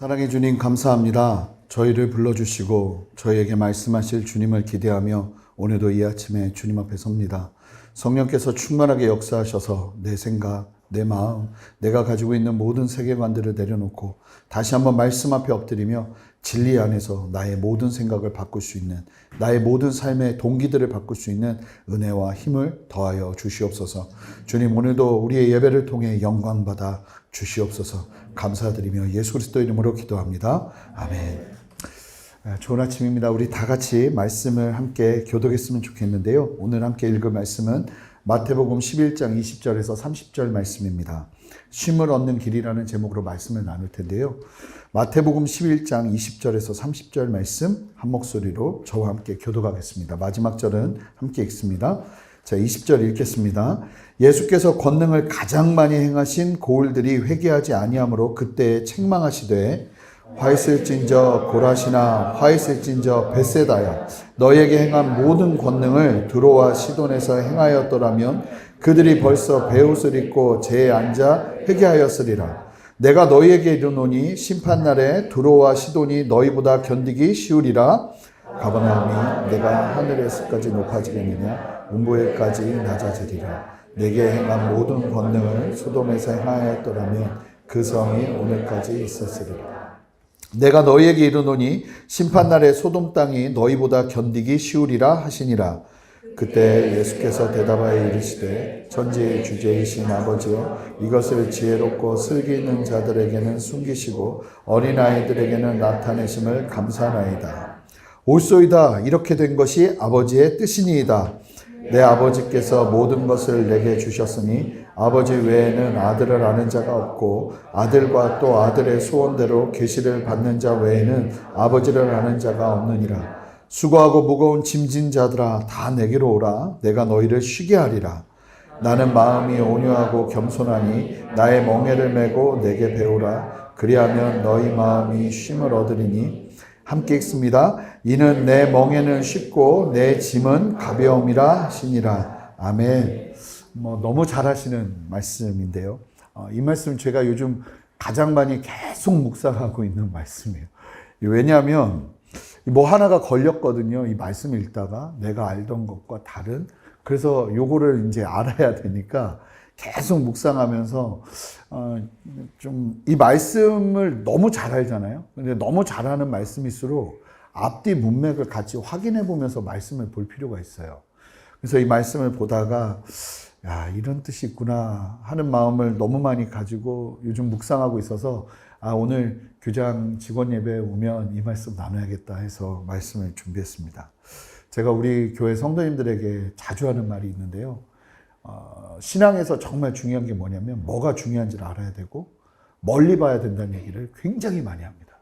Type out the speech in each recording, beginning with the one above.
사랑의 주님 감사합니다. 저희를 불러주시고 저희에게 말씀하실 주님을 기대하며 오늘도 이 아침에 주님 앞에 섭니다. 성령께서 충만하게 역사하셔서 내 생각, 내 마음, 내가 가지고 있는 모든 세계관들을 내려놓고 다시 한번 말씀 앞에 엎드리며 진리 안에서 나의 모든 생각을 바꿀 수 있는, 나의 모든 삶의 동기들을 바꿀 수 있는 은혜와 힘을 더하여 주시옵소서. 주님, 오늘도 우리의 예배를 통해 영광 받아 주시옵소서. 감사드리며 예수 그리스도 이름으로 기도합니다. 아멘. 좋은 아침입니다. 우리 다 같이 말씀을 함께 교독했으면 좋겠는데요. 오늘 함께 읽을 말씀은 마태복음 11장 20절에서 30절 말씀입니다. 쉼을 얻는 길이라는 제목으로 말씀을 나눌 텐데요. 마태복음 11장 20절에서 30절 말씀 한 목소리로 저와 함께 교독하겠습니다. 마지막 절은 함께 읽습니다. 자, 20절 읽겠습니다. 예수께서 권능을 가장 많이 행하신 고을들이 회개하지 아니하므로 그때에 책망하시되 화 있을진저 고라시나 화 있을진저 벳세다야 너에게 행한 모든 권능을 두로와 시돈에서 행하였더라면 그들이 벌써 베옷을 입고 제에 앉아 회개하였으리라. 내가 너희에게 이르노니 심판날에 두로와 시돈이 너희보다 견디기 쉬우리라. 가버나움이 내가 하늘에서까지 높아지겠느냐 음보에까지 낮아지리라. 내게 행한 모든 권능을 소돔에서 행하였더라면 그 성이 오늘까지 있었으리라. 내가 너희에게 이르노니 심판날에 소돔 땅이 너희보다 견디기 쉬우리라 하시니라. 그때 예수께서 대답하여 이르시되 천지의 주제이신 아버지여 이것을 지혜롭고 슬기 있는 자들에게는 숨기시고 어린아이들에게는 나타내심을 감사하나이다. 옳소이다. 이렇게 된 것이 아버지의 뜻이니이다. 내 아버지께서 모든 것을 내게 주셨으니 아버지 외에는 아들을 아는 자가 없고 아들과 또 아들의 소원대로 계시를 받는 자 외에는 아버지를 아는 자가 없느니라. 수고하고 무거운 짐진 자들아 다 내게로 오라. 내가 너희를 쉬게 하리라. 나는 마음이 온유하고 겸손하니 나의 멍에를 메고 내게 배우라. 그리하면 너희 마음이 쉼을 얻으리니. 함께 읽습니다. 이는 내 멍에는 쉽고 내 짐은 가벼움이라 하시니라. 아멘. 너무 잘하시는 말씀인데요. 이 말씀 제가 요즘 가장 많이 계속 묵상하고 있는 말씀이에요. 왜냐하면 뭐 하나가 걸렸거든요. 이 말씀 읽다가 내가 알던 것과 다른. 그래서 요거를 이제 알아야 되니까 계속 묵상하면서 좀 이 말씀을 너무 잘 알잖아요. 근데 너무 잘하는 말씀일수록 앞뒤 문맥을 같이 확인해 보면서 말씀을 볼 필요가 있어요. 그래서 이 말씀을 보다가 야, 이런 뜻이 있구나 하는 마음을 너무 많이 가지고 요즘 묵상하고 있어서 오늘 교장 직원 예배에 오면 이 말씀 나눠야겠다 해서 말씀을 준비했습니다. 제가 우리 교회 성도님들에게 자주 하는 말이 있는데요. 신앙에서 정말 중요한 게 뭐냐면 뭐가 중요한지를 알아야 되고 멀리 봐야 된다는 얘기를 굉장히 많이 합니다.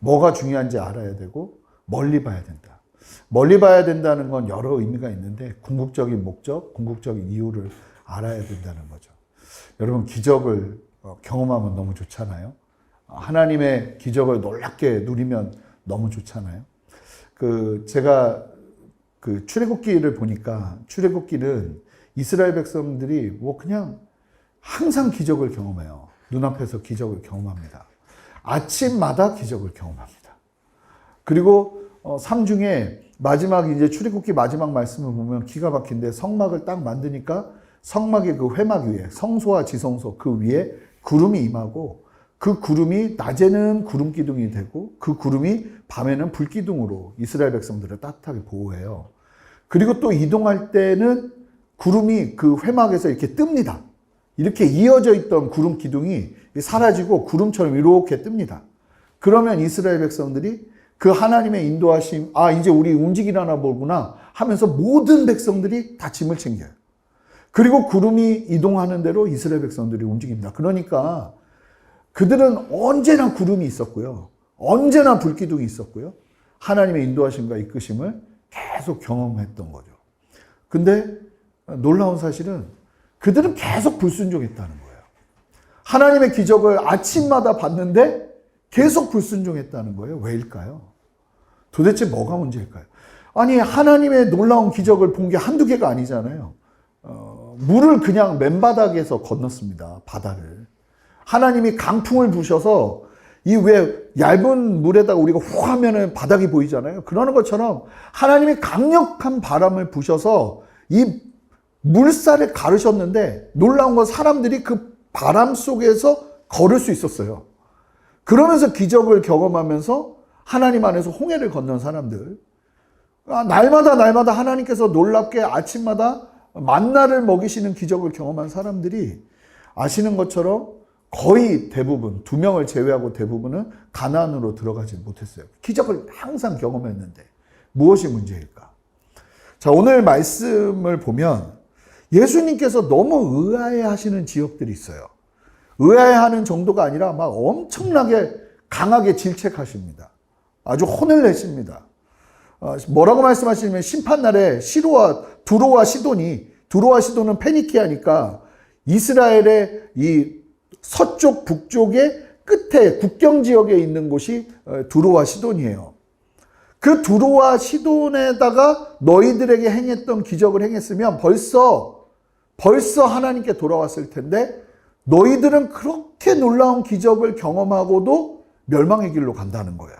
뭐가 중요한지 알아야 되고 멀리 봐야 된다. 멀리 봐야 된다는 건 여러 의미가 있는데 궁극적인 목적, 궁극적인 이유를 알아야 된다는 거죠. 여러분 기적을 경험하면 너무 좋잖아요. 하나님의 기적을 놀랍게 누리면 너무 좋잖아요. 제가 출애굽기를 보니까 출애굽기는 이스라엘 백성들이 뭐 그냥 항상 기적을 경험해요. 눈앞에서 기적을 경험합니다. 아침마다 기적을 경험합니다. 그리고 상중에 마지막 이제 출애굽기 마지막 말씀을 보면 기가 막힌데 성막을 딱 만드니까 성막의 그 회막 위에 성소와 지성소 그 위에 구름이 임하고 그 구름이 낮에는 구름 기둥이 되고 그 구름이 밤에는 불 기둥으로 이스라엘 백성들을 따뜻하게 보호해요. 그리고 또 이동할 때는 구름이 그 회막에서 이렇게 뜹니다. 이렇게 이어져 있던 구름 기둥이 사라지고 구름처럼 이렇게 뜹니다. 그러면 이스라엘 백성들이 그 하나님의 인도하심, 이제 우리 움직이려나 보구나 하면서 모든 백성들이 다 짐을 챙겨요. 그리고 구름이 이동하는 대로 이스라엘 백성들이 움직입니다. 그러니까 그들은 언제나 구름이 있었고요. 언제나 불기둥이 있었고요. 하나님의 인도하심과 이끄심을 계속 경험했던 거죠. 근데 놀라운 사실은 그들은 계속 불순종했다는 거예요. 하나님의 기적을 아침마다 봤는데 계속 불순종했다는 거예요. 왜일까요? 도대체 뭐가 문제일까요? 아니 하나님의 놀라운 기적을 본 게 한두 개가 아니잖아요. 물을 그냥 맨바닥에서 건넜습니다. 바다를. 하나님이 강풍을 부셔서 이 왜 얇은 물에다가 우리가 후 하면은 바닥이 보이잖아요. 그러는 것처럼 하나님이 강력한 바람을 부셔서 이 물살을 가르셨는데 놀라운 건 사람들이 그 바람 속에서 걸을 수 있었어요. 그러면서 기적을 경험하면서 하나님 안에서 홍해를 건넌 사람들. 날마다 하나님께서 놀랍게 아침마다 만나를 먹이시는 기적을 경험한 사람들이 아시는 것처럼 거의 대부분, 2명을 제외하고 대부분은 가나안으로 들어가지 못했어요. 기적을 항상 경험했는데 무엇이 문제일까? 자, 오늘 말씀을 보면 예수님께서 너무 의아해 하시는 지역들이 있어요. 의아해 하는 정도가 아니라 막 엄청나게 강하게 질책하십니다. 아주 혼을 내십니다. 뭐라고 말씀하시냐면 심판날에 두로와 시돈은 페니키아니까 이스라엘의 이 서쪽 북쪽의 끝에 국경 지역에 있는 곳이 두로와 시돈이에요. 그 두로와 시돈에다가 너희들에게 행했던 기적을 행했으면 벌써 하나님께 돌아왔을 텐데 너희들은 그렇게 놀라운 기적을 경험하고도 멸망의 길로 간다는 거예요.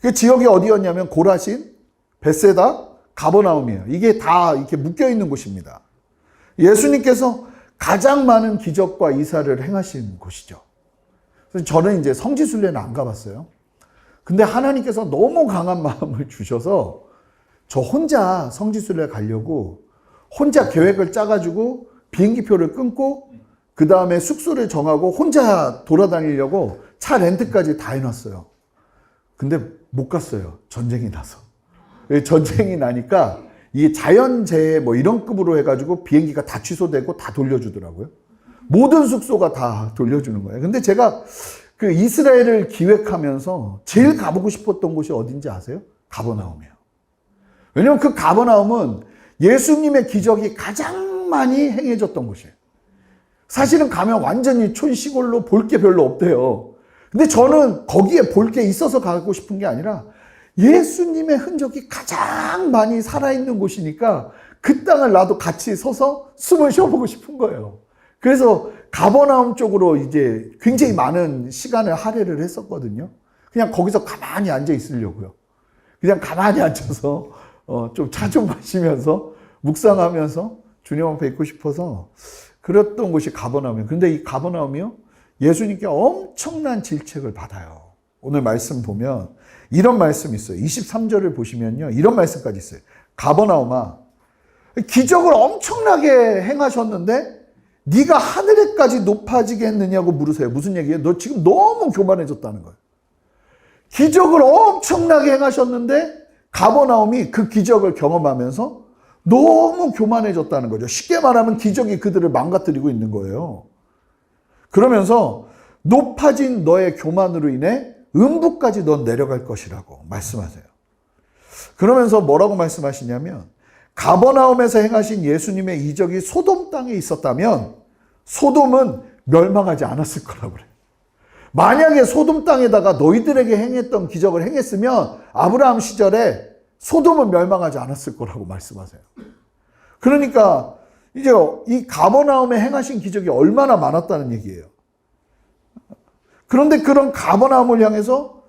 그 지역이 어디였냐면 고라신, 벳세다, 가버나움이에요. 이게 다 이렇게 묶여 있는 곳입니다. 예수님께서 가장 많은 기적과 이사를 행하신 곳이죠. 그래서 저는 이제 성지순례는 안 가봤어요. 근데 하나님께서 너무 강한 마음을 주셔서 저 혼자 성지순례 가려고 혼자 계획을 짜가지고 비행기표를 끊고 그 다음에 숙소를 정하고 혼자 돌아다니려고 차 렌트까지 다 해놨어요. 근데 못 갔어요. 전쟁이 나서. 전쟁이 나니까 이게 자연재해 뭐 이런 급으로 해가지고 비행기가 다 취소되고 다 돌려주더라고요. 모든 숙소가 다 돌려주는 거예요. 근데 제가 그 이스라엘을 기획하면서 제일 가보고 싶었던 곳이 어딘지 아세요? 가버나움이에요. 왜냐면 그 가버나움은 예수님의 기적이 가장 많이 행해졌던 곳이에요. 사실은 가면 완전히 촌시골로 볼 게 별로 없대요. 근데 저는 거기에 볼 게 있어서 가고 싶은 게 아니라 예수님의 흔적이 가장 많이 살아있는 곳이니까 그 땅을 나도 같이 서서 숨을 쉬어보고 싶은 거예요. 그래서 가버나움 쪽으로 이제 굉장히 많은 시간을 할애를 했었거든요. 그냥 거기서 가만히 앉아 있으려고요. 그냥 가만히 앉아서 좀 차 좀 마시면서 묵상하면서 주님 앞에 있고 싶어서 그랬던 곳이 가버나움이에요. 근데 이 가버나움이요, 예수님께 엄청난 질책을 받아요. 오늘 말씀 보면 이런 말씀이 있어요. 23절을 보시면요, 이런 말씀까지 있어요. 가버나움아, 기적을 엄청나게 행하셨는데 네가 하늘에까지 높아지겠느냐고 물으세요. 무슨 얘기예요? 너 지금 너무 교만해졌다는 거예요. 기적을 엄청나게 행하셨는데 가버나움이 그 기적을 경험하면서 너무 교만해졌다는 거죠. 쉽게 말하면 기적이 그들을 망가뜨리고 있는 거예요. 그러면서 높아진 너의 교만으로 인해 음부까지 넌 내려갈 것이라고 말씀하세요. 그러면서 뭐라고 말씀하시냐면 가버나움에서 행하신 예수님의 이적이 소돔 땅에 있었다면 소돔은 멸망하지 않았을 거라고 그래요. 만약에 소돔 땅에다가 너희들에게 행했던 기적을 행했으면 아브라함 시절에 소돔은 멸망하지 않았을 거라고 말씀하세요. 그러니까 이제 이 가버나움에 행하신 기적이 얼마나 많았다는 얘기예요. 그런데 그런 가버나움을 향해서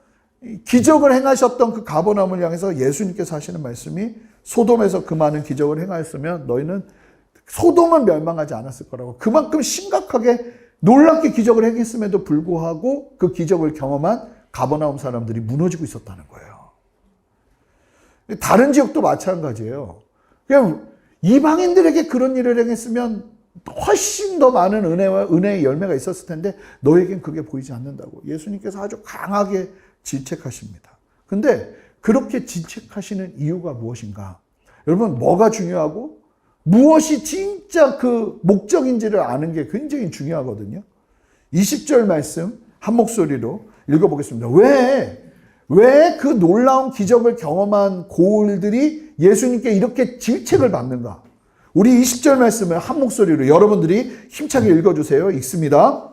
기적을 행하셨던 그 가버나움을 향해서 예수님께서 하시는 말씀이 소돔에서 그 많은 기적을 행하였으면 너희는 소돔은 멸망하지 않았을 거라고. 그만큼 심각하게 놀랍게 기적을 행했음에도 불구하고 그 기적을 경험한 가버나움 사람들이 무너지고 있었다는 거예요. 다른 지역도 마찬가지예요. 그냥 이방인들에게 그런 일을 행했으면 훨씬 더 많은 은혜의 열매가 있었을 텐데 너에겐 그게 보이지 않는다고 예수님께서 아주 강하게 질책하십니다. 근데 그렇게 질책하시는 이유가 무엇인가? 여러분, 뭐가 중요하고 무엇이 진짜 그 목적인지를 아는 게 굉장히 중요하거든요. 20절 말씀 한 목소리로 읽어보겠습니다. 왜 그 놀라운 기적을 경험한 고을들이 예수님께 이렇게 질책을 받는가? 우리 20절 말씀을 한 목소리로 여러분들이 힘차게 읽어주세요. 읽습니다.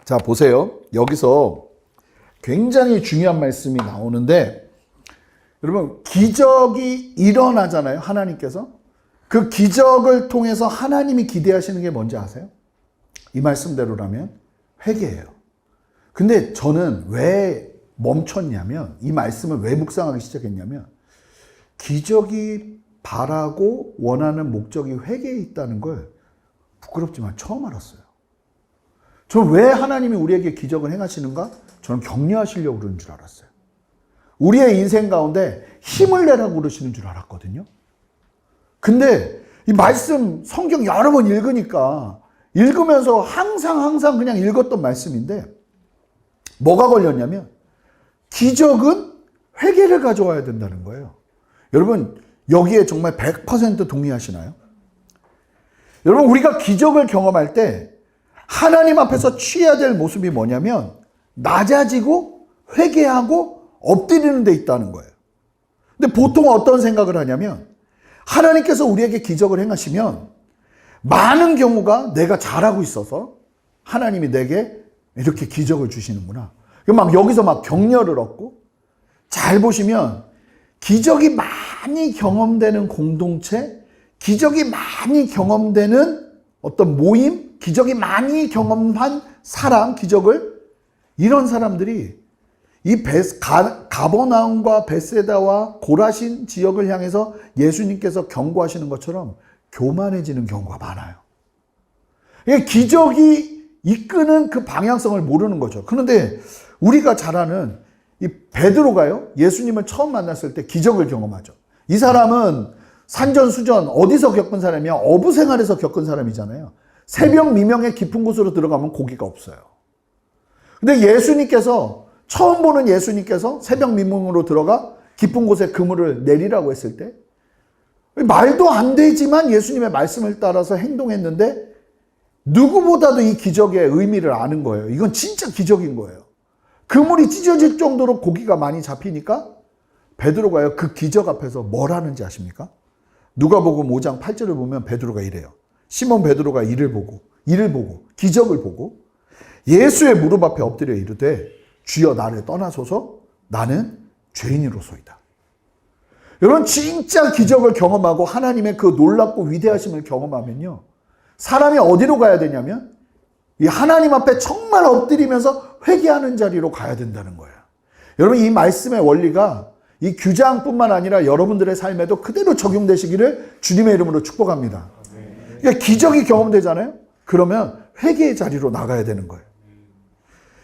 자, 보세요. 여기서 굉장히 중요한 말씀이 나오는데 여러분, 기적이 일어나잖아요. 하나님께서. 그 기적을 통해서 하나님이 기대하시는 게 뭔지 아세요? 이 말씀대로라면 회개예요. 근데 저는 왜 멈췄냐면, 이 말씀을 왜 묵상하기 시작했냐면, 기적이 바라고 원하는 목적이 회개에 있다는 걸 부끄럽지만 처음 알았어요. 저는 왜 하나님이 우리에게 기적을 행하시는가? 저는 격려하시려고 그러는 줄 알았어요. 우리의 인생 가운데 힘을 내라고 그러시는 줄 알았거든요. 근데 이 말씀 성경 여러 번 읽으니까 읽으면서 항상 그냥 읽었던 말씀인데 뭐가 걸렸냐면 기적은 회개를 가져와야 된다는 거예요. 여러분 여기에 정말 100% 동의하시나요? 여러분 우리가 기적을 경험할 때 하나님 앞에서 취해야 될 모습이 뭐냐면 낮아지고 회개하고 엎드리는 데 있다는 거예요. 근데 보통 어떤 생각을 하냐면 하나님께서 우리에게 기적을 행하시면 많은 경우가 내가 잘하고 있어서 하나님이 내게 이렇게 기적을 주시는구나. 막 여기서 막 격려를 얻고, 잘 보시면 기적이 많이 경험되는 공동체, 기적이 많이 경험되는 어떤 모임, 기적이 많이 경험한 사람, 기적을, 이런 사람들이 이 가버나움과 베세다와 고라신 지역을 향해서 예수님께서 경고하시는 것처럼 교만해지는 경우가 많아요. 기적이 이끄는 그 방향성을 모르는 거죠. 그런데 우리가 잘 아는 이 베드로가요, 예수님을 처음 만났을 때 기적을 경험하죠. 이 사람은 산전수전 어디서 겪은 사람이야? 어부 생활에서 겪은 사람이잖아요. 새벽 미명에 깊은 곳으로 들어가면 고기가 없어요. 근데 예수님께서, 처음 보는 예수님께서 새벽 미명으로 들어가 깊은 곳에 그물을 내리라고 했을 때 말도 안 되지만 예수님의 말씀을 따라서 행동했는데 누구보다도 이 기적의 의미를 아는 거예요. 이건 진짜 기적인 거예요. 그물이 찢어질 정도로 고기가 많이 잡히니까 베드로가요, 그 기적 앞에서 뭘 하는지 아십니까? 누가복음 5장 8절을 보면 베드로가 이래요. 시몬 베드로가 이를 보고 기적을 보고 예수의 무릎 앞에 엎드려 이르되 주여 나를 떠나소서 나는 죄인으로소이다. 여러분 진짜 기적을 경험하고 하나님의 그 놀랍고 위대하심을 경험하면요, 사람이 어디로 가야 되냐면 이 하나님 앞에 정말 엎드리면서 회개하는 자리로 가야 된다는 거예요. 여러분 이 말씀의 원리가 이 규장뿐만 아니라 여러분들의 삶에도 그대로 적용되시기를 주님의 이름으로 축복합니다. 그러니까 기적이 경험되잖아요. 그러면 회개의 자리로 나가야 되는 거예요.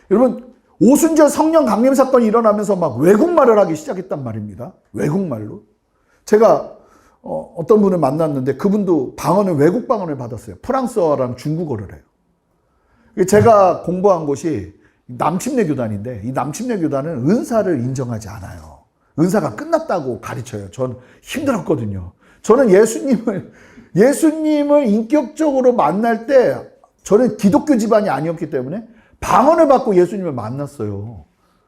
여러분 오순절 성령 강림 사건이 일어나면서 막 외국말을 하기 시작했단 말입니다. 외국말로. 제가 어떤 분을 만났는데 그분도 방언을, 외국 방언을 받았어요. 프랑스어랑 중국어를 해요. 제가 공부한 곳이 남침례 교단인데 이 남침례 교단은 은사를 인정하지 않아요. 은사가 끝났다고 가르쳐요. 전 힘들었거든요. 저는 예수님을 인격적으로 만날 때 저는 기독교 집안이 아니었기 때문에 방언을 받고 예수님을 만났어요.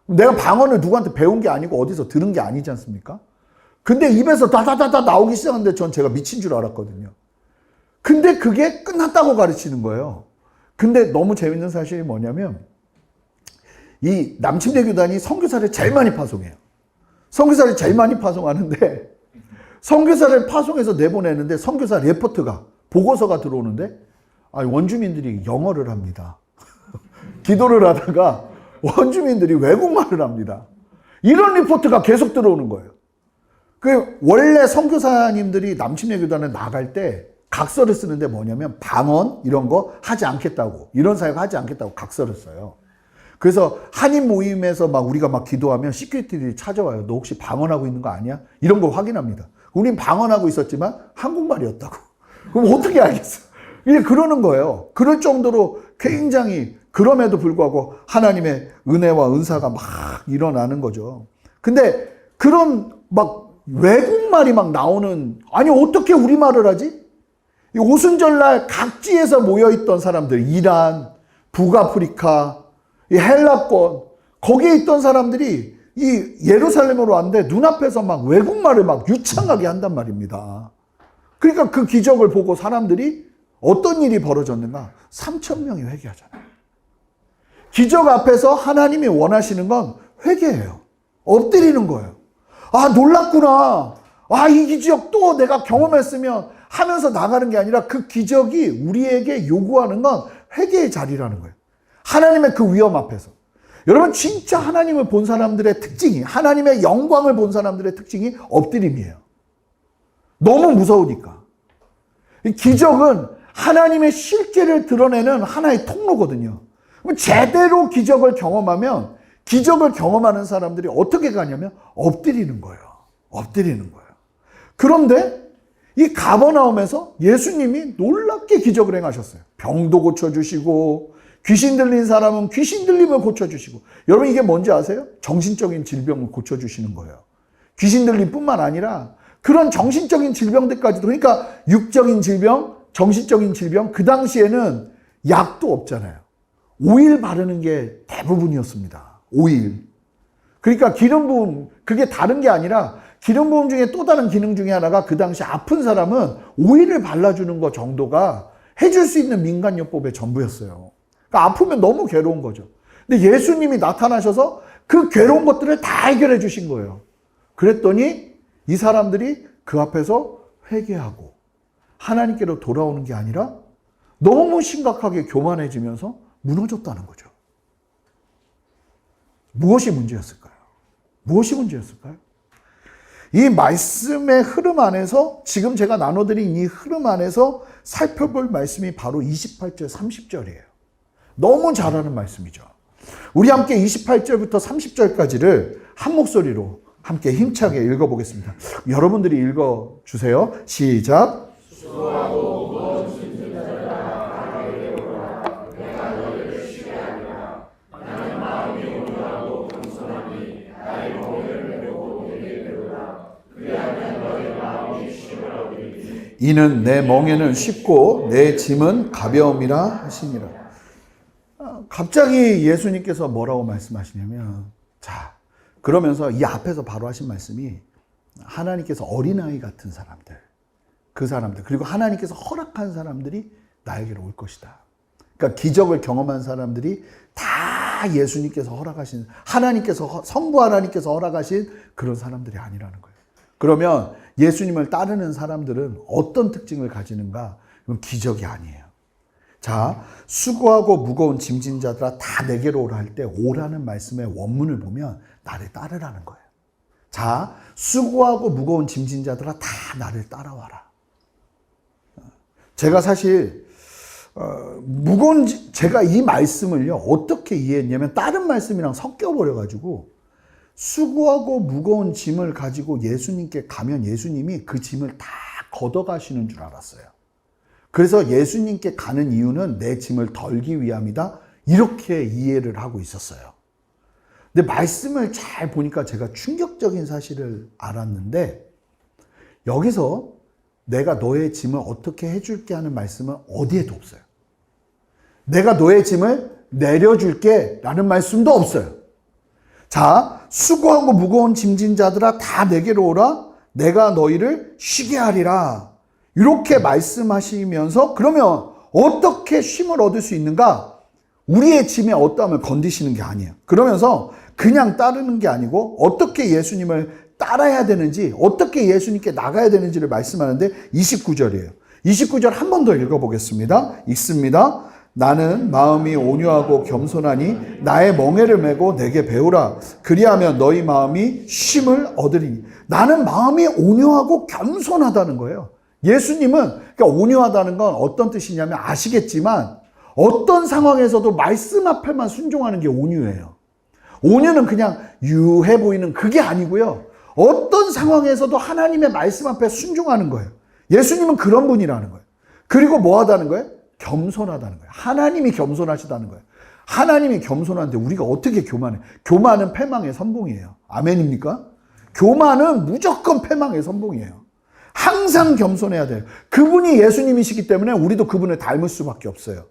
내가 방언을 누구한테 배운 게 아니고 어디서 들은 게 아니지 않습니까? 근데 입에서 다다다다 나오기 시작하는데 전 제가 미친 줄 알았거든요. 근데 그게 끝났다고 가르치는 거예요. 근데 너무 재밌는 사실이 뭐냐면 이 남침례 교단이 선교사를 제일 많이 파송해요. 선교사를 제일 많이 파송하는데 선교사를 파송해서 내보내는데 선교사 레포트가, 보고서가 들어오는데 원주민들이 영어를 합니다. 기도를 하다가 원주민들이 외국말을 합니다. 이런 리포트가 계속 들어오는 거예요. 원래 선교사님들이 남침례 교단에 나갈 때 각서를 쓰는데 뭐냐면 방언 이런 거 하지 않겠다고, 이런 사역 하지 않겠다고 각서를 써요. 그래서 한인 모임에서 막 우리가 막 기도하면 시큐리티들이 찾아와요. 너 혹시 방언하고 있는 거 아니야? 이런 걸 확인합니다. 우린 방언하고 있었지만 한국말이었다고. 그럼 어떻게 알겠어? 이게 그러는 거예요. 그럴 정도로 굉장히, 그럼에도 불구하고 하나님의 은혜와 은사가 막 일어나는 거죠. 근데 그런 막 외국말이 막 나오는, 아니 어떻게 우리말을 하지? 이 오순절날 각지에서 모여있던 사람들, 이란, 북아프리카, 이 헬라권, 거기에 있던 사람들이 이 예루살렘으로 왔는데 눈앞에서 막 외국말을 막 유창하게 한단 말입니다. 그러니까 그 기적을 보고 사람들이 어떤 일이 벌어졌는가? 3,000명이 회개하잖아요. 기적 앞에서 하나님이 원하시는 건 회개예요. 엎드리는 거예요. 아, 놀랐구나. 아, 이 기적 또 내가 경험했으면 하면서 나가는 게 아니라 그 기적이 우리에게 요구하는 건 회개의 자리라는 거예요. 하나님의 그 위엄 앞에서. 여러분 진짜 하나님을 본 사람들의 특징이, 하나님의 영광을 본 사람들의 특징이 엎드림이에요. 너무 무서우니까. 이 기적은 하나님의 실제를 드러내는 하나의 통로거든요. 제대로 기적을 경험하면 기적을 경험하는 사람들이 어떻게 가냐면 엎드리는 거예요. 엎드리는 거예요. 그런데 이 가버나움에서 예수님이 놀랍게 기적을 행하셨어요. 병도 고쳐주시고 귀신 들린 사람은 귀신 들림을 고쳐주시고. 여러분 이게 뭔지 아세요? 정신적인 질병을 고쳐주시는 거예요. 귀신 들림뿐만 아니라 그런 정신적인 질병들까지도, 그러니까 육적인 질병, 정신적인 질병, 그 당시에는 약도 없잖아요. 오일 바르는 게 대부분이었습니다. 오일. 그러니까 기름 부음, 그게 다른 게 아니라 기름 부음 중에 또 다른 기능 중에 하나가 그 당시 아픈 사람은 오일을 발라주는 것 정도가 해줄 수 있는 민간요법의 전부였어요. 그러니까 아프면 너무 괴로운 거죠. 근데 예수님이 나타나셔서 그 괴로운 것들을 다 해결해 주신 거예요. 그랬더니 이 사람들이 그 앞에서 회개하고 하나님께로 돌아오는 게 아니라 너무 심각하게 교만해지면서 무너졌다는 거죠. 무엇이 문제였을까요? 무엇이 문제였을까요? 이 말씀의 흐름 안에서, 지금 제가 나눠드린 이 흐름 안에서 살펴볼 말씀이 바로 28절, 30절이에요. 너무 잘하는 말씀이죠. 우리 함께 28절부터 30절까지를 한 목소리로 함께 힘차게 읽어보겠습니다. 여러분들이 읽어주세요. 시작. 이는 내 멍에는 쉽고 내 짐은 가벼움이라 하시니라. 갑자기 예수님께서 뭐라고 말씀하시냐면, 자, 그러면서 이 앞에서 바로 하신 말씀이 하나님께서 어린아이 같은 사람들, 그 사람들, 그리고 하나님께서 허락한 사람들이 나에게로 올 것이다. 그러니까 기적을 경험한 사람들이 다 예수님께서 허락하신, 하나님께서, 성부 하나님께서 허락하신 그런 사람들이 아니라는 거예요. 그러면 예수님을 따르는 사람들은 어떤 특징을 가지는가? 그럼 기적이 아니에요. 자, 수고하고 무거운 짐진 자들아 다 내게로 오라 할 때 오라는 말씀의 원문을 보면 나를 따르라는 거예요. 자, 수고하고 무거운 짐진 자들아 다 나를 따라와라. 제가 사실 제가 이 말씀을요 어떻게 이해했냐면 다른 말씀이랑 섞여버려가지고 수고하고 무거운 짐을 가지고 예수님께 가면 예수님이 그 짐을 다 걷어가시는 줄 알았어요. 그래서 예수님께 가는 이유는 내 짐을 덜기 위함이다, 이렇게 이해를 하고 있었어요. 근데 말씀을 잘 보니까 제가 충격적인 사실을 알았는데, 여기서 내가 너의 짐을 어떻게 해줄게 하는 말씀은 어디에도 없어요. 내가 너의 짐을 내려줄게 라는 말씀도 없어요. 자, 수고하고 무거운 짐진 자들아 다 내게로 오라, 내가 너희를 쉬게 하리라. 이렇게 말씀하시면서, 그러면 어떻게 쉼을 얻을 수 있는가? 우리의 짐의 어떠함을 건드시는 게 아니에요. 그러면서 그냥 따르는 게 아니고 어떻게 예수님을 따라야 되는지, 어떻게 예수님께 나가야 되는지를 말씀하는데 29절이에요. 29절 한 번 더 읽어보겠습니다. 읽습니다. 나는 마음이 온유하고 겸손하니 나의 멍에를 메고 내게 배우라. 그리하면 너희 마음이 쉼을 얻으리니. 나는 마음이 온유하고 겸손하다는 거예요. 예수님은, 그러니까 온유하다는 건 어떤 뜻이냐면 아시겠지만 어떤 상황에서도 말씀 앞에만 순종하는 게 온유예요. 온유는 그냥 유해 보이는 그게 아니고요. 어떤 상황에서도 하나님의 말씀 앞에 순종하는 거예요. 예수님은 그런 분이라는 거예요. 그리고 뭐 하다는 거예요? 겸손하다는 거예요. 하나님이 겸손하시다는 거예요. 하나님이 겸손한데 우리가 어떻게 교만해? 교만은 패망의 선봉이에요. 아멘입니까? 교만은 무조건 패망의 선봉이에요. 항상 겸손해야 돼요. 그분이 예수님이시기 때문에 우리도 그분을 닮을 수밖에 없어요.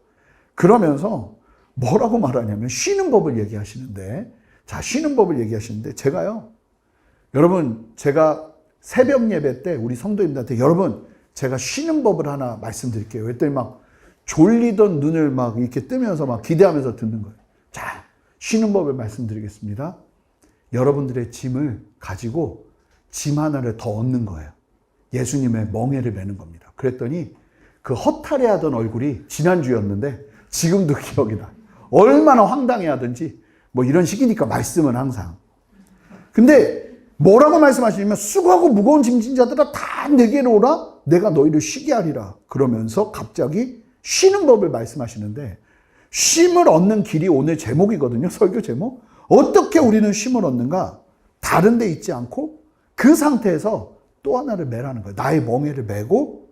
그러면서 뭐라고 말하냐면 쉬는 법을 얘기하시는데, 자, 쉬는 법을 얘기하시는데, 제가요, 여러분, 제가 새벽 예배 때 우리 성도님들한테 여러분, 제가 쉬는 법을 하나 말씀드릴게요. 그랬더니 막 졸리던 눈을 막 이렇게 뜨면서 막 기대하면서 듣는 거예요. 자, 쉬는 법을 말씀드리겠습니다. 여러분들의 짐을 가지고 짐 하나를 더 얻는 거예요. 예수님의 멍에를 매는 겁니다. 그랬더니 그 허탈해하던 얼굴이 지난주였는데 지금도 기억이 나요. 얼마나 황당해하든지 뭐 이런 식이니까 말씀은 항상. 근데 뭐라고 말씀하시냐면 수고하고 무거운 짐진 자들아 다 내게로 오라 내가 너희를 쉬게 하리라. 그러면서 갑자기 쉬는 법을 말씀하시는데 쉼을 얻는 길이 오늘 제목이거든요. 설교 제목. 어떻게 우리는 쉼을 얻는가? 다른 데 있지 않고 그 상태에서 또 하나를 매라는 거예요. 나의 멍에를 매고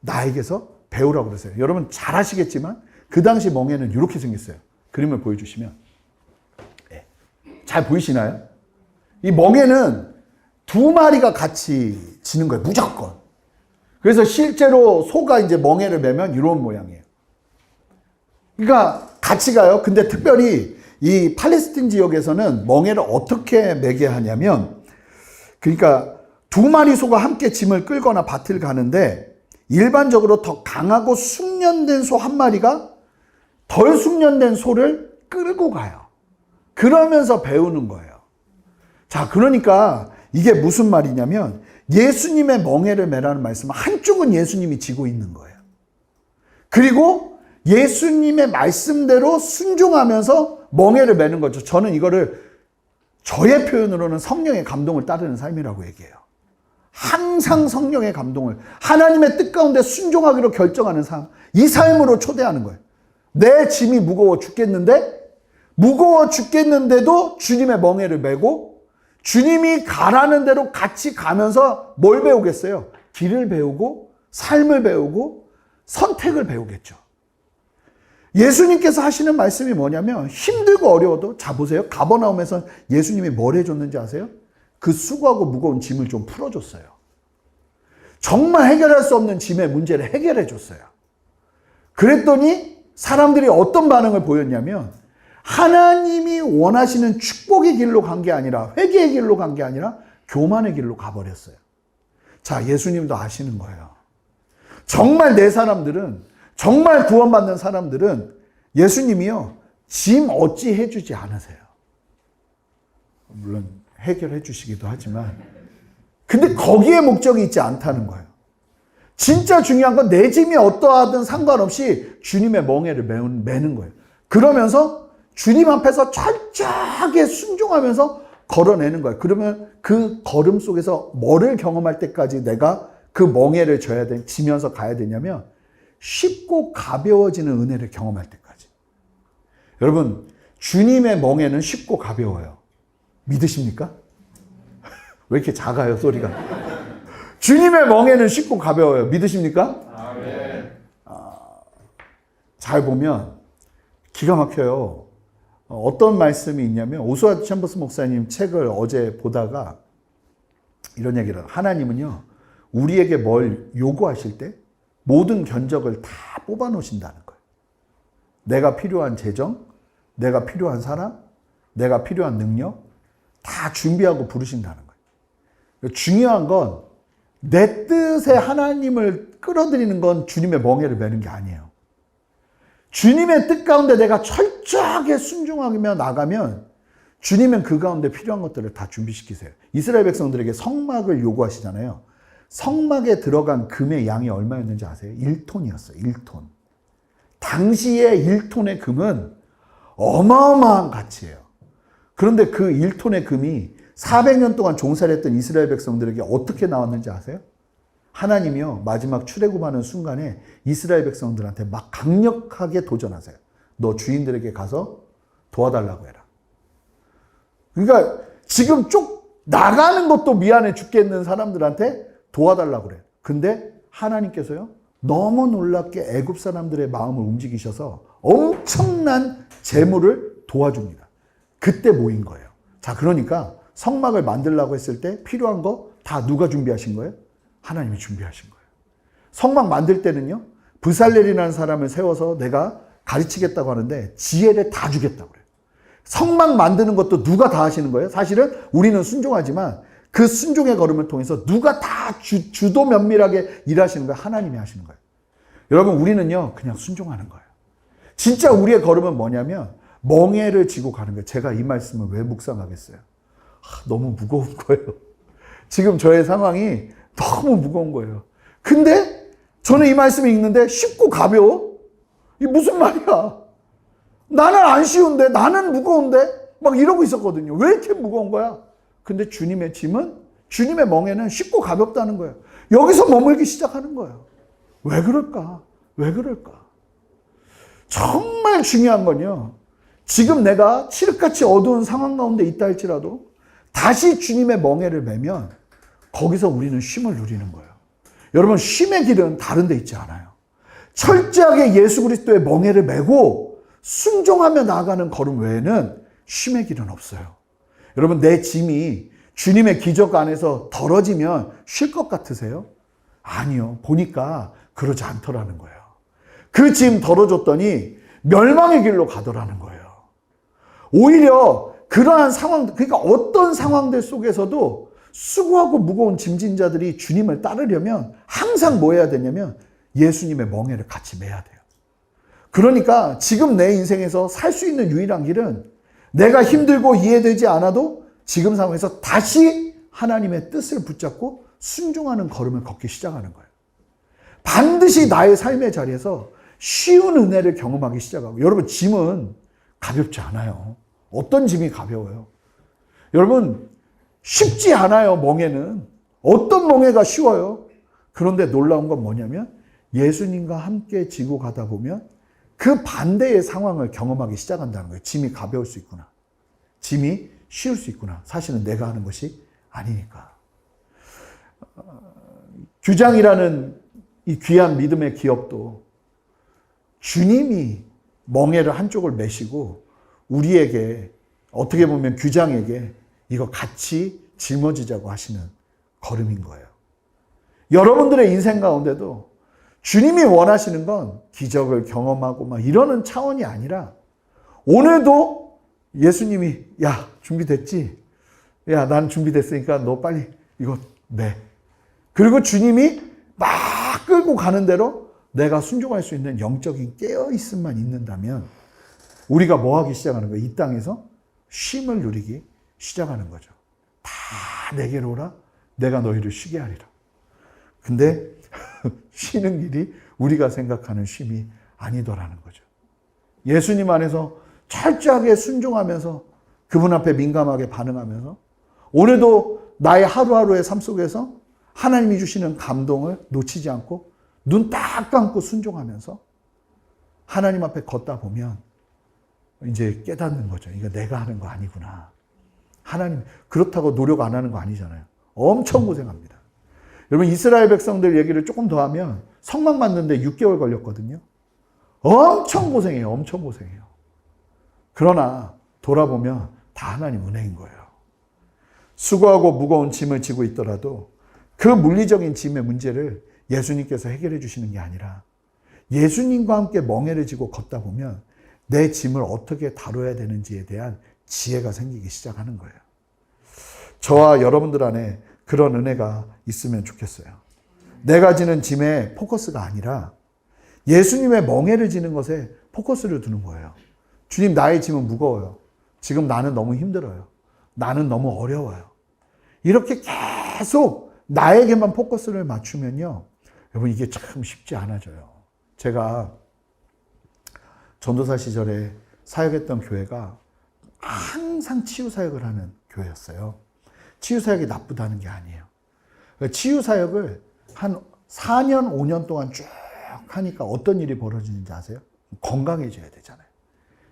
나에게서 배우라고 그러세요. 여러분 잘 아시겠지만 그 당시 멍에는 이렇게 생겼어요. 그림을 보여주시면. 네. 잘 보이시나요? 이 멍에는 두 마리가 같이 지는 거예요. 무조건. 그래서 실제로 소가 이제 멍에를 매면 이런 모양이에요. 그러니까 같이 가요. 근데 특별히 이 팔레스틴 지역에서는 멍에를 어떻게 매게 하냐면, 그러니까 두 마리 소가 함께 짐을 끌거나 밭을 가는데 일반적으로 더 강하고 숙련된 소 한 마리가 덜 숙련된 소를 끌고 가요. 그러면서 배우는 거예요. 자, 그러니까 이게 무슨 말이냐면 예수님의 멍에를 매라는 말씀은 한쪽은 예수님이 지고 있는 거예요. 그리고 예수님의 말씀대로 순종하면서 멍에를 매는 거죠. 저는 이거를 저의 표현으로는 성령의 감동을 따르는 삶이라고 얘기해요. 항상 성령의 감동을, 하나님의 뜻 가운데 순종하기로 결정하는 삶, 이 삶으로 초대하는 거예요. 내 짐이 무거워 죽겠는데도 주님의 멍에를 메고 주님이 가라는 대로 같이 가면서 뭘 배우겠어요? 길을 배우고 삶을 배우고 선택을 배우겠죠. 예수님께서 하시는 말씀이 뭐냐면 힘들고 어려워도, 자 보세요. 가버나움에서 예수님이 뭘 해줬는지 아세요? 그 수고하고 무거운 짐을 좀 풀어줬어요. 정말 해결할 수 없는 짐의 문제를 해결해 줬어요. 그랬더니 사람들이 어떤 반응을 보였냐면 하나님이 원하시는 축복의 길로 간 게 아니라, 회개의 길로 간 게 아니라 교만의 길로 가버렸어요. 자, 예수님도 아시는 거예요. 정말 내 사람들은, 정말 구원받는 사람들은 예수님이요, 짐 어찌 해주지 않으세요. 물론 해결해 주시기도 하지만, 근데 거기에 목적이 있지 않다는 거예요. 진짜 중요한 건 내 짐이 어떠하든 상관없이 주님의 멍에를 매는 거예요. 그러면서 주님 앞에서 철저하게 순종하면서 걸어내는 거예요. 그러면 그 걸음 속에서 뭐를 경험할 때까지 내가 그 멍에를 지면서 가야 되냐면 쉽고 가벼워지는 은혜를 경험할 때까지. 여러분, 주님의 멍에는 쉽고 가벼워요. 믿으십니까? 왜 이렇게 작아요, 소리가? 주님의 멍에는 쉽고 가벼워요. 믿으십니까? 아멘. 잘 보면 기가 막혀요. 어떤 말씀이 있냐면 오스왈드 챔버스 목사님 책을 어제 보다가 이런 얘기를 해요. 하나님은요, 우리에게 뭘 요구하실 때 모든 견적을 다 뽑아 놓으신다는 거예요. 내가 필요한 재정, 내가 필요한 사람, 내가 필요한 능력 다 준비하고 부르신다는 거예요. 중요한 건 내 뜻에 하나님을 끌어들이는 건 주님의 멍에를 매는 게 아니에요. 주님의 뜻 가운데 내가 철저하게 순종하며 나가면 주님은 그 가운데 필요한 것들을 다 준비시키세요. 이스라엘 백성들에게 성막을 요구하시잖아요. 성막에 들어간 금의 양이 얼마였는지 아세요? 1톤이었어요. 1톤. 당시에 1톤의 금은 어마어마한 가치예요. 그런데 그 1톤의 금이 400년 동안 종살이했던 이스라엘 백성들에게 어떻게 나왔는지 아세요? 하나님이요, 마지막 출애굽하는 순간에 이스라엘 백성들한테 막 강력하게 도전하세요. 너 주인들에게 가서 도와달라고 해라. 그러니까 지금 나가는 것도 미안해 죽겠는 사람들한테 도와달라고 그래요. 근데 하나님께서요, 너무 놀랍게 애굽 사람들의 마음을 움직이셔서 엄청난 재물을 도와줍니다. 그때 모인 거예요. 자, 그러니까 성막을 만들려고 했을 때 필요한 거 다 누가 준비하신 거예요? 하나님이 준비하신 거예요. 성막 만들 때는요, 브살렐이라는 사람을 세워서 내가 가르치겠다고 하는데 지혜를 다 주겠다고 그래요. 성막 만드는 것도 누가 다 하시는 거예요? 사실은 우리는 순종하지만 그 순종의 걸음을 통해서 누가 다 주도 면밀하게 일하시는 거예요? 하나님이 하시는 거예요. 여러분, 우리는요, 그냥 순종하는 거예요. 진짜 우리의 걸음은 뭐냐면 멍에를 지고 가는 거예요. 제가 이 말씀을 왜 묵상하겠어요? 너무 무거운 거예요. 지금 저의 상황이 너무 무거운 거예요. 근데 저는 이 말씀을 읽는데 쉽고 가벼워? 이게 무슨 말이야? 나는 안 쉬운데, 나는 무거운데? 막 이러고 있었거든요. 왜 이렇게 무거운 거야? 근데 주님의 짐은, 주님의 멍에는 쉽고 가볍다는 거예요. 여기서 머물기 시작하는 거예요. 왜 그럴까? 왜 그럴까? 정말 중요한 건요, 지금 내가 칠흑같이 어두운 상황 가운데 있다 할지라도 다시 주님의 멍에를 매면 거기서 우리는 쉼을 누리는 거예요. 여러분, 쉼의 길은 다른 데 있지 않아요. 철저하게 예수 그리스도의 멍에를 메고 순종하며 나아가는 걸음 외에는 쉼의 길은 없어요. 여러분, 내 짐이 주님의 기적 안에서 덜어지면 쉴 것 같으세요? 아니요. 보니까 그러지 않더라는 거예요. 그 짐 덜어줬더니 멸망의 길로 가더라는 거예요. 오히려 그러한 상황, 그러니까 어떤 상황들 속에서도 수고하고 무거운 짐진 자들이 주님을 따르려면 항상 뭐 해야 되냐면 예수님의 멍에를 같이 매야 돼요. 그러니까 지금 내 인생에서 살 수 있는 유일한 길은 내가 힘들고 이해되지 않아도 지금 상황에서 다시 하나님의 뜻을 붙잡고 순종하는 걸음을 걷기 시작하는 거예요. 반드시 나의 삶의 자리에서 쉬운 은혜를 경험하기 시작하고, 여러분, 짐은 가볍지 않아요. 어떤 짐이 가벼워요? 여러분, 쉽지 않아요, 멍에는. 어떤 멍에가 쉬워요? 그런데 놀라운 건 뭐냐면 예수님과 함께 지고 가다 보면 그 반대의 상황을 경험하기 시작한다는 거예요. 짐이 가벼울 수 있구나. 짐이 쉬울 수 있구나. 사실은 내가 하는 것이 아니니까. 규장이라는 이 귀한 믿음의 기업도 주님이 멍에를 한쪽을 메시고 우리에게, 어떻게 보면 규장에게 이거 같이 짊어지자고 하시는 걸음인 거예요. 여러분들의 인생 가운데도 주님이 원하시는 건 기적을 경험하고 막 이러는 차원이 아니라, 오늘도 예수님이 야, 준비됐지? 야, 난 준비됐으니까 너 빨리 이거 내. 그리고 주님이 막 끌고 가는 대로 내가 순종할 수 있는 영적인 깨어있음만 있는다면 우리가 뭐 하기 시작하는 거예요? 이 땅에서 쉼을 누리기 시작하는 거죠. 다 내게로 오라. 내가 너희를 쉬게 하리라. 근데 쉬는 길이 우리가 생각하는 쉼이 아니더라는 거죠. 예수님 안에서 철저하게 순종하면서 그분 앞에 민감하게 반응하면서 오늘도 나의 하루하루의 삶 속에서 하나님이 주시는 감동을 놓치지 않고 눈 딱 감고 순종하면서 하나님 앞에 걷다 보면 이제 깨닫는 거죠. 이거 내가 하는 거 아니구나. 하나님, 그렇다고 노력 안 하는 거 아니잖아요. 엄청 고생합니다. 여러분, 이스라엘 백성들 얘기를 조금 더 하면 성막 만드는데 6개월 걸렸거든요. 엄청 고생해요. 엄청 고생해요. 그러나 돌아보면 다 하나님 은혜인 거예요. 수고하고 무거운 짐을 지고 있더라도 그 물리적인 짐의 문제를 예수님께서 해결해 주시는 게 아니라 예수님과 함께 멍에를 지고 걷다 보면 내 짐을 어떻게 다뤄야 되는지에 대한 지혜가 생기기 시작하는 거예요. 저와 여러분들 안에 그런 은혜가 있으면 좋겠어요. 내가 지는 짐에 포커스가 아니라 예수님의 멍에를 지는 것에 포커스를 두는 거예요. 주님, 나의 짐은 무거워요. 지금 나는 너무 힘들어요. 나는 너무 어려워요. 이렇게 계속 나에게만 포커스를 맞추면요, 여러분, 이게 참 쉽지 않아져요. 제가 전도사 시절에 사역했던 교회가 항상 치유사역을 하는 교회였어요. 치유사역이 나쁘다는 게 아니에요. 치유사역을 한 4년, 5년 동안 쭉 하니까 어떤 일이 벌어지는지 아세요? 건강해져야 되잖아요.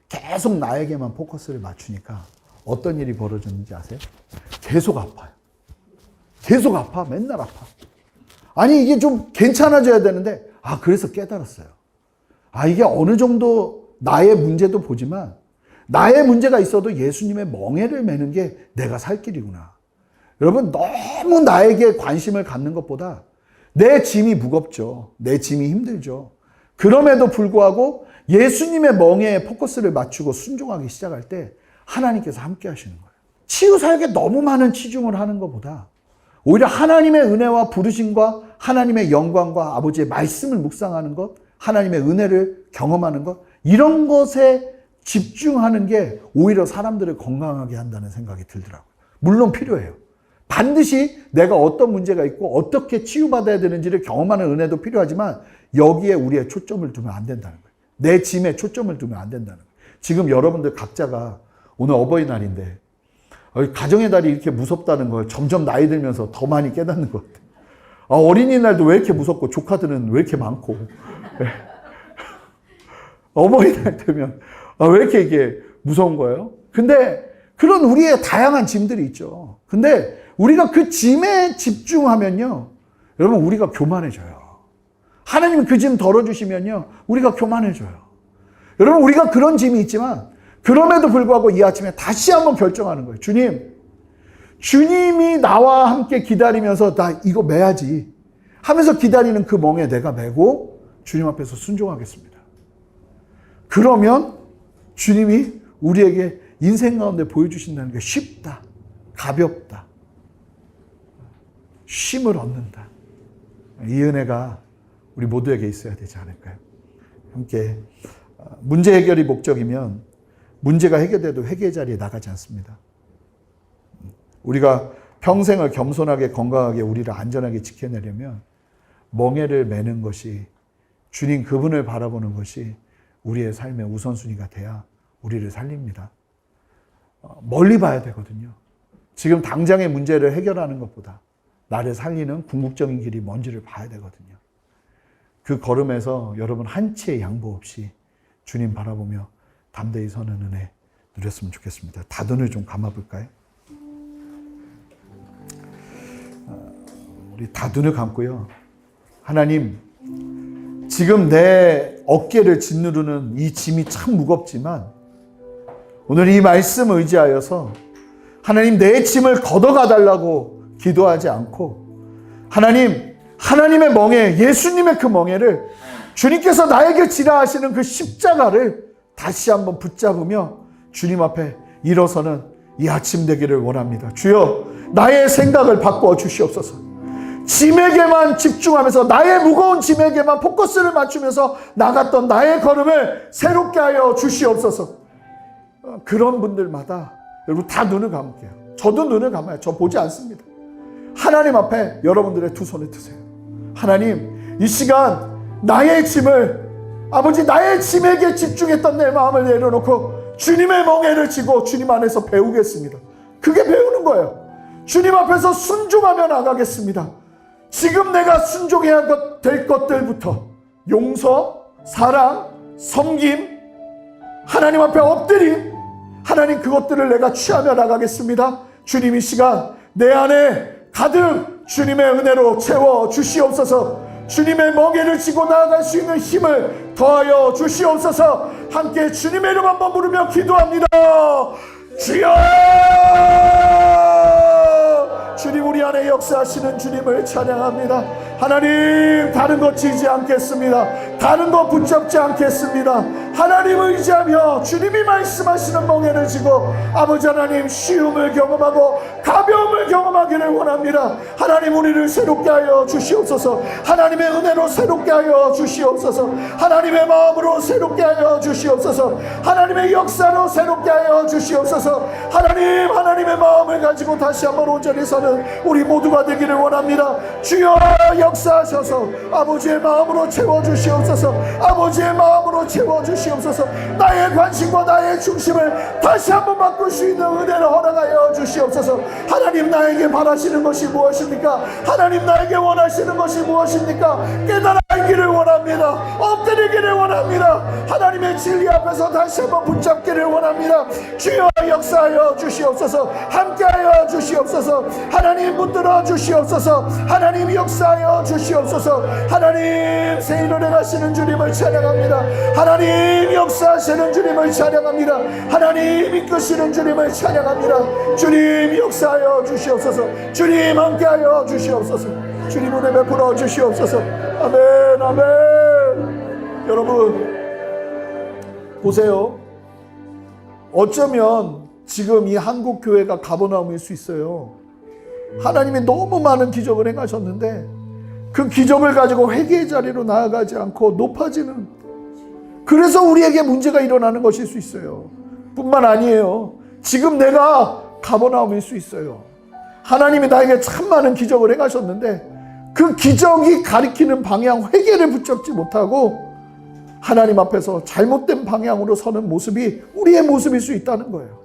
계속 나에게만 포커스를 맞추니까 어떤 일이 벌어졌는지 아세요? 계속 아파요. 계속 아파. 맨날 아파. 아니, 이게 좀 괜찮아져야 되는데, 그래서 깨달았어요. 이게 어느 정도 나의 문제도 보지만 나의 문제가 있어도 예수님의 멍에를 매는 게 내가 살 길이구나. 여러분, 너무 나에게 관심을 갖는 것보다 내 짐이 무겁죠. 내 짐이 힘들죠. 그럼에도 불구하고 예수님의 멍에에 포커스를 맞추고 순종하기 시작할 때 하나님께서 함께 하시는 거예요. 치유사역에 너무 많은 치중을 하는 것보다 오히려 하나님의 은혜와 부르심과 하나님의 영광과 아버지의 말씀을 묵상하는 것, 하나님의 은혜를 경험하는 것, 이런 것에 집중하는 게 오히려 사람들을 건강하게 한다는 생각이 들더라고요. 물론 필요해요. 반드시 내가 어떤 문제가 있고 어떻게 치유받아야 되는지를 경험하는 은혜도 필요하지만 여기에 우리의 초점을 두면 안 된다는 거예요. 내 짐에 초점을 두면 안 된다는 거예요. 지금 여러분들 각자가 오늘 어버이날인데 가정의 달이 이렇게 무섭다는 걸 점점 나이 들면서 더 많이 깨닫는 것 같아요. 어린이날도 왜 이렇게 무섭고 조카들은 왜 이렇게 많고 어버이날 되면 왜 이렇게 이게 무서운 거예요? 근데 그런 우리의 다양한 짐들이 있죠. 근데 우리가 그 짐에 집중하면요, 여러분 우리가 교만해져요. 하나님이 그 짐 덜어주시면요, 우리가 교만해져요. 여러분 우리가 그런 짐이 있지만 그럼에도 불구하고 이 아침에 다시 한번 결정하는 거예요. 주님이 나와 함께 기다리면서 나 이거 매야지 하면서 기다리는 그 멍에 내가 매고 주님 앞에서 순종하겠습니다. 그러면 주님이 우리에게 인생 가운데 보여주신다는 게 쉽다, 가볍다, 쉼을 얻는다. 이 은혜가 우리 모두에게 있어야 되지 않을까요? 함께 문제 해결이 목적이면 문제가 해결돼도 회개의 자리에 나가지 않습니다. 우리가 평생을 겸손하게 건강하게 우리를 안전하게 지켜내려면 멍에를 매는 것이, 주님 그분을 바라보는 것이 우리의 삶의 우선순위가 돼야 우리를 살립니다. 멀리 봐야 되거든요. 지금 당장의 문제를 해결하는 것보다 나를 살리는 궁극적인 길이 뭔지를 봐야 되거든요. 그 걸음에서 여러분 한치의 양보 없이 주님 바라보며 담대히 서는 은혜 누렸으면 좋겠습니다. 다 눈을 좀 감아볼까요? 우리 다 눈을 감고요. 하나님, 지금 내 어깨를 짓누르는 이 짐이 참 무겁지만 오늘 이 말씀을 의지하여서 하나님 내 짐을 걷어가 달라고 기도하지 않고 하나님, 하나님의 멍에, 예수님의 그 멍에를 주님께서 나에게 지라 하시는 그 십자가를 다시 한번 붙잡으며 주님 앞에 일어서는 이 아침 되기를 원합니다. 주여, 나의 생각을 바꾸어 주시옵소서. 짐에게만 집중하면서 나의 무거운 짐에게만 포커스를 맞추면서 나갔던 나의 걸음을 새롭게 하여 주시옵소서. 그런 분들마다 여러분 다 눈을 감을게요. 저도 눈을 감아요. 저 보지 않습니다. 하나님 앞에 여러분들의 두 손을 드세요. 하나님, 이 시간 나의 짐을, 아버지 나의 짐에게 집중했던 내 마음을 내려놓고 주님의 멍에를 지고 주님 안에서 배우겠습니다. 그게 배우는 거예요. 주님 앞에서 순종하며 나가겠습니다. 지금 내가 순종해야 될 것들부터 용서, 사랑, 섬김, 하나님 앞에 엎드림, 하나님 그것들을 내가 취하며 나가겠습니다. 주님 이 시간 내 안에 가득 주님의 은혜로 채워 주시옵소서. 주님의 멍에를 지고 나아갈 수 있는 힘을 더하여 주시옵소서. 함께 주님의 이름 한번 부르며 기도합니다. 주여! 주님, 우리 안에 역사하시는 주님을 찬양합니다. 하나님, 다른 것 지지 않겠습니다. 다른 것 붙잡지 않겠습니다. 하나님을 의지하며 주님이 말씀하시는 멍에를 지고 아버지 하나님 쉬움을 경험하고 가벼움을 경험하기를 원합니다. 하나님, 우리를 새롭게 하여 주시옵소서. 하나님의 은혜로 새롭게 하여 주시옵소서. 하나님의 마음으로 새롭게 하여 주시옵소서. 하나님의 역사로 새롭게 하여 주시옵소서. 하나님, 하나님의 마음을 가지고 다시 한번 온전히 서는 우리 모두가 되기를 원합니다. 주여 역사하셔서 아버지의 마음으로 채워주시옵소서. 아버지의 마음으로 채워주시옵소서. 나의 관심과 나의 중심을 다시 한번 바꿀 수 있는 은혜를 허락하여 주시옵소서. 하나님, 나에게 바라시는 것이 무엇입니까? 하나님, 나에게 원하시는 것이 무엇입니까? 깨달아 알기를 원합니다. 엎드리기를 원합니다. 하나님의 진리 앞에서 다시 한번 붙잡기를 원합니다. 주여 역사하여 주시옵소서. 함께하여 주시옵소서. 하나님 붙들어 주시옵소서. 하나님 역사하여 주시옵소서. 하나님 세일을 행하시는 주님을 찬양합니다. 하나님 역사하시는 주님을 찬양합니다. 하나님 이끄시는 주님을 찬양합니다. 주님 역사하여 주시옵소서. 주님 함께하여 주시옵소서. 주님 은혜 베풀어 주시옵소서. 아멘, 아멘. 여러분 보세요. 어쩌면 지금 이 한국 교회가 가버나움일 수 있어요. 하나님이 너무 많은 기적을 행하셨는데 그 기적을 가지고 회개의 자리로 나아가지 않고 높아지는, 그래서 우리에게 문제가 일어나는 것일 수 있어요. 뿐만 아니에요. 지금 내가 가버나움일 수 있어요. 하나님이 나에게 참 많은 기적을 해가셨는데 그 기적이 가리키는 방향, 회개를 붙잡지 못하고 하나님 앞에서 잘못된 방향으로 서는 모습이 우리의 모습일 수 있다는 거예요.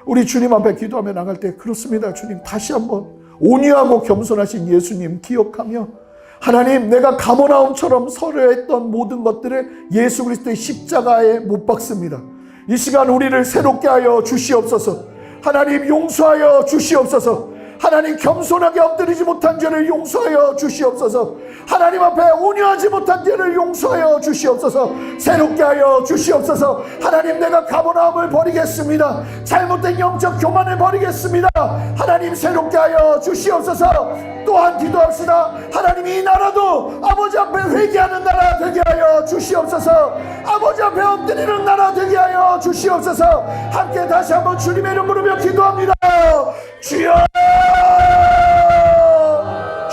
우리 주님 앞에 기도하며 나갈 때 그렇습니다. 주님, 다시 한번 온유하고 겸손하신 예수님 기억하며 하나님, 내가 가버나움처럼 설교했던 모든 것들을 예수 그리스도의 십자가에 못 박습니다. 이 시간 우리를 새롭게 하여 주시옵소서. 하나님, 용서하여 주시옵소서. 하나님, 겸손하게 엎드리지 못한 죄를 용서하여 주시옵소서. 하나님 앞에 온유하지 못한 죄를 용서하여 주시옵소서. 새롭게 하여 주시옵소서. 하나님, 내가 가버나움을 버리겠습니다. 잘못된 영적 교만을 버리겠습니다. 하나님, 새롭게 하여 주시옵소서. 또한 기도합시다. 하나님, 이 나라도 아버지 앞에 회개하는 나라 되게 하여 주시옵소서. 아버지 앞에 엎드리는 나라 되게 하여 주시옵소서. 함께 다시 한번 주님의 이름 부르며 기도합니다. 주여,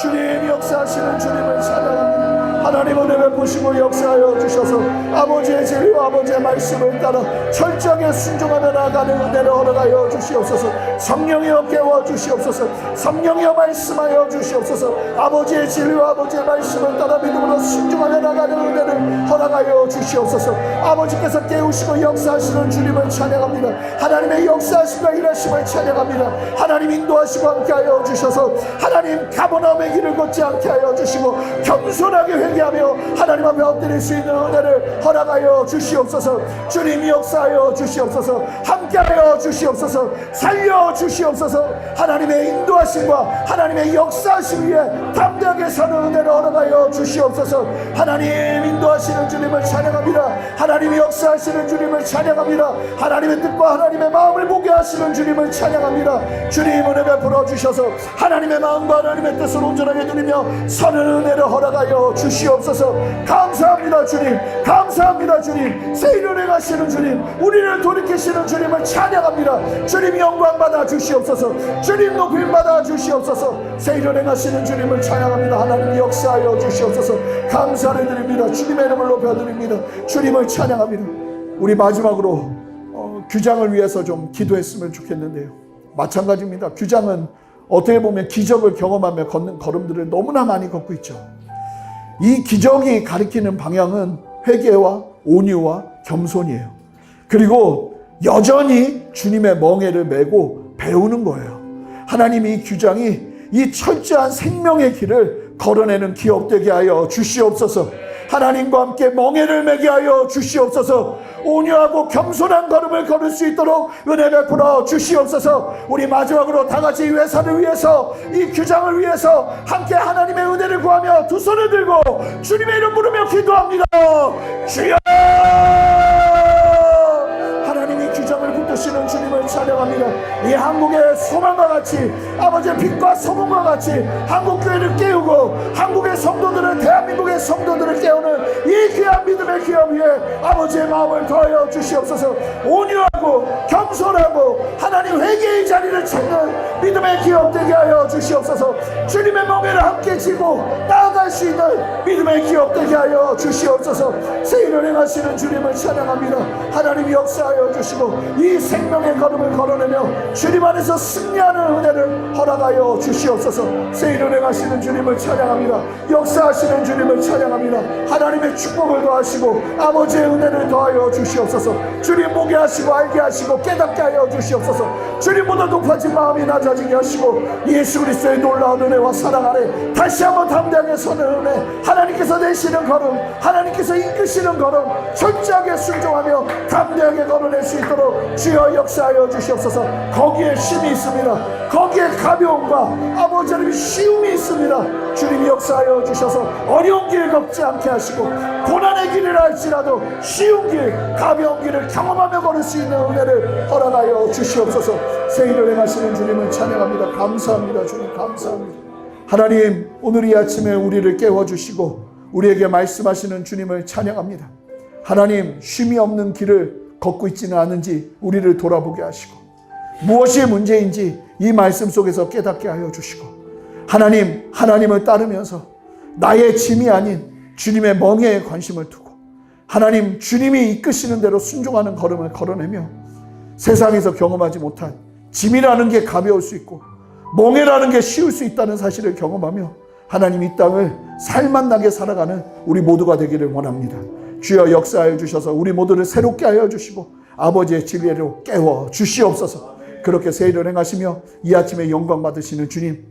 주님 역사하시는 주님을 찬양합니다. 하나님 은혜 베푸시고 역사하여 주셔서 아버지의 진리와 아버지의 말씀을 따라 철저하게 순종하며 나아가는 은혜를 허락하여 주시옵소서. 성령이여 깨워 주시옵소서. 성령이여 말씀하여 주시옵소서. 아버지의 진리와 아버지의 말씀을 따라 믿음으로 순종하며 나아가는 은혜를 허락하여 주시옵소서. 아버지께서 깨우시고 역사하시는 주님을 찬양합니다. 하나님의 역사하심과 일하심을 찬양합니다. 하나님 인도하시고 함께하여 주셔서 하나님 가버나움의 길을 걷지 않게 하여 주시고 겸손하게 회개하며 하나님 앞에 엎드릴 수 있는 은혜를 허락하여 주시옵소서. 주님 역사하여 주시옵소서. 함께하여 주시옵소서. 살려 주시옵소서. 하나님의 인도하심과 하나님의 역사하심 위에 담대하게 서는 은혜를 허락하여 주시옵소서. 하나님 인도하시는 주님을 찬양합니다. 하나님이 역사하시는 주님을 찬양합니다. 하나님의 뜻과 하나님의 마음을 보게 하시는 주님을 찬양합니다. 주님 은혜 베풀어 주셔서 하나님의 마음과 하나님의 뜻을 온전하게 누리며 서는 은혜를 허락하여 주시옵소서. 감사합니다 주님. 감사합니다 주님. 새 일을 행하시는 주님, 우리를 돌이키시는 주님을 찬양합니다. 주님 영광 받아 주시옵소서. 주님 높임 받아 주시옵소서. 새 일을 행하시는 주님을 찬양합니다. 하나님 역사하여 주시옵소서. 감사를 드립니다. 주님의 이름을 높여드립니다. 주님을 찬양합니다. 우리 마지막으로 규장을 위해서 좀 기도했으면 좋겠는데요. 마찬가지입니다. 규장은 어떻게 보면 기적을 경험하며 걷는 걸음들을 너무나 많이 걷고 있죠. 이 기적이 가리키는 방향은 회개와 온유와 겸손이에요. 그리고 여전히 주님의 멍에를 메고 배우는 거예요. 하나님이 이 규장이 이 철저한 생명의 길을 걸어내는 기업 되게 하여 주시옵소서. 하나님과 함께 멍에를 매게 하여 주시옵소서. 온유하고 겸손한 걸음을 걸을 수 있도록 은혜 베풀어 주시옵소서. 우리 마지막으로 다 같이 회사를 위해서, 이 규장을 위해서 함께 하나님의 은혜를 구하며 두 손을 들고 주님의 이름 부르며 기도합니다. 주여! 하나님이 규정을 붙드시는 주님을 찬양합니다. 이 한국의 소망과 같이, 아버지의 빛과 소금과 같이 한국교회를 깨우고 한국의 성도들을, 대한민국의 성도들을 깨우는 이 귀한 믿음의 기업 위에 아버지의 마음을 더하여 주시옵소서. 온유하고 겸손하고 하나님 회개의 자리를 찾는 믿음의 기업 되게 하여 주시옵소서. 주님의 멍에를 함께 지고 나아갈 수 있는 믿음의 기업 되게 하여 주시옵소서. 새 일을 행하시는 주님을 찬양합니다. 하나님이 역사하여 주시고 이 생명의 걸음을 걸어내며 주님 안에서 승리하는 은혜를 허락하여 주시옵소서. 새 일을 행하시는 주님을 찬양합니다. 역사하시는 주님을 찬양합니다. 하나님의 축복을 더하시고 아버지의 은혜를 더하여 주시옵소서. 주님 보게 하시고 알게 하시고 깨닫게 하여 주시옵소서. 주님보다 높아진 마음이 낮아지게 하시고 예수 그리스도의 놀라운 은혜와 사랑 아래 다시 한번 담대하게 서는 은혜, 하나님께서 내시는 걸음, 하나님께서 이끄시는 걸음 철저하게 순종하며 담대하게 걸어낼 수 있도록 주여 역사하여 주시옵소서. 거기에 쉼이 있습니다. 거기에 가벼움과 아버지 하나님의 쉬움이 있습니다. 주님이 역사하여 주셔서 어려운 길 걷지 않게 하시고 고난의 길이라 할지라도 쉬운 길, 가벼운 길을 경험하며 걸을 수 있는 은혜를 허락하여 주시옵소서. 새 일을 행하시는 주님을 찬양합니다. 감사합니다. 주님 감사합니다. 하나님, 오늘 이 아침에 우리를 깨워주시고 우리에게 말씀하시는 주님을 찬양합니다. 하나님, 쉼이 없는 길을 걷고 있지는 않은지 우리를 돌아보게 하시고 무엇이 문제인지 이 말씀 속에서 깨닫게 하여 주시고 하나님, 하나님을 따르면서 나의 짐이 아닌 주님의 멍에에 관심을 두고 하나님, 주님이 이끄시는 대로 순종하는 걸음을 걸어내며 세상에서 경험하지 못한 짐이라는 게 가벼울 수 있고 멍해라는 게 쉬울 수 있다는 사실을 경험하며 하나님 이 땅을 살맛나게 살아가는 우리 모두가 되기를 원합니다. 주여 역사하여 주셔서 우리 모두를 새롭게 하여 주시고 아버지의 진리로 깨워 주시옵소서. 그렇게 새 일을 행하시며 이 아침에 영광 받으시는 주님,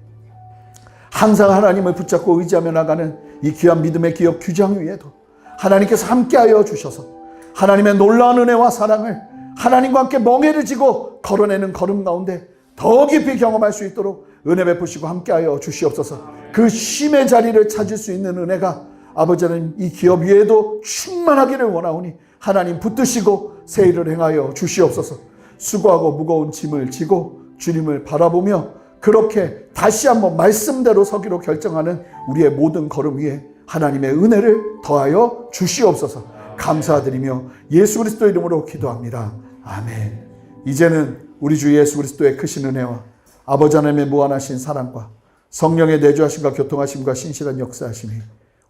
항상 하나님을 붙잡고 의지하며 나가는 이 귀한 믿음의 기업 규장 위에도 하나님께서 함께하여 주셔서 하나님의 놀라운 은혜와 사랑을 하나님과 함께 멍에를 지고 걸어내는 걸음 가운데 더 깊이 경험할 수 있도록 은혜 베푸시고 함께하여 주시옵소서. 그 쉼의 자리를 찾을 수 있는 은혜가 아버지 하나님 이 기업 위에도 충만하기를 원하오니 하나님 붙드시고 새 일을 행하여 주시옵소서. 수고하고 무거운 짐을 지고 주님을 바라보며 그렇게 다시 한번 말씀대로 서기로 결정하는 우리의 모든 걸음 위에 하나님의 은혜를 더하여 주시옵소서. 감사드리며 예수 그리스도 이름으로 기도합니다. 아멘. 이제는 우리 주 예수 그리스도의 크신 은혜와 아버지 하나님의 무한하신 사랑과 성령의 내주하심과 교통하심과 신실한 역사하심이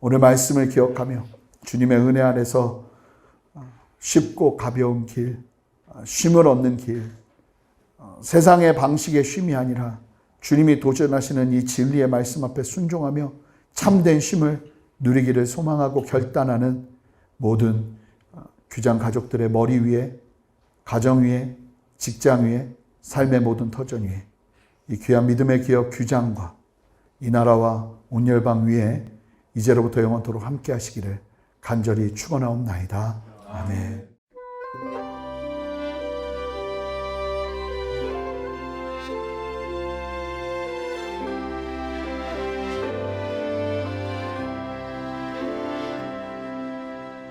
오늘 말씀을 기억하며 주님의 은혜 안에서 쉽고 가벼운 길, 쉼을 얻는 길, 세상의 방식의 쉼이 아니라 주님이 도전하시는 이 진리의 말씀 앞에 순종하며 참된 쉼을 누리기를 소망하고 결단하는 모든 규장 가족들의 머리 위에, 가정 위에, 직장 위에, 삶의 모든 터전 위에 이 귀한 믿음의 기업 규장과 이 나라와 온 열방 위에 이제로부터 영원토록 함께 하시기를 간절히 축원하옵나이다. 아멘.